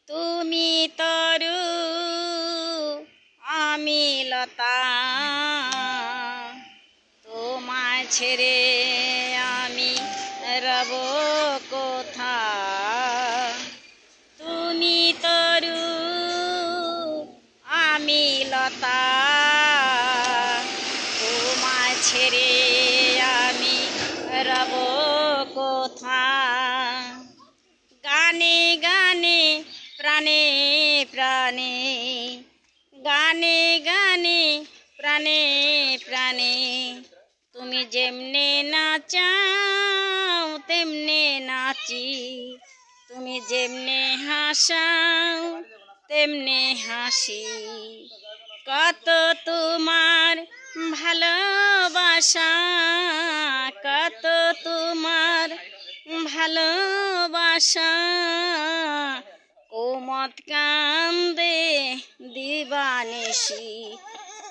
তুমি তরু আমি লতা, তোমায় ছেড়ে আমি রব কোথা। তুমি তরু আমি লতা, তোমায় ছেড়ে আমি রব কোথা। গানে গানে প্রাণে প্রাণে, গানে গানে প্রাণে প্রাণে, তুমি যেমনে নাচাও তেমনে নাচি, তুমি যেমনে হাসাও তেমনে হাসি। কত তোমার ভালোবাসা, কত তোমার ভালোবাসা, কুমত কান্দে দিবানিশি,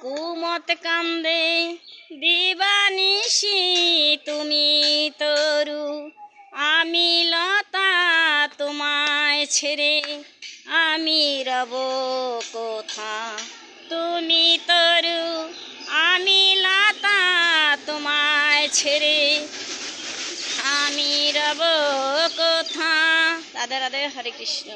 কুমত কান্দে দিবানিশি। তুমি তরু আমি লতা, তোমায় ছেড়ে আমি রব কোথা। তুমি তরু আমি লতা, তোমায় ছেড়ে আমি রব কোথা। রাধে রাধে, হরে কৃষ্ণ।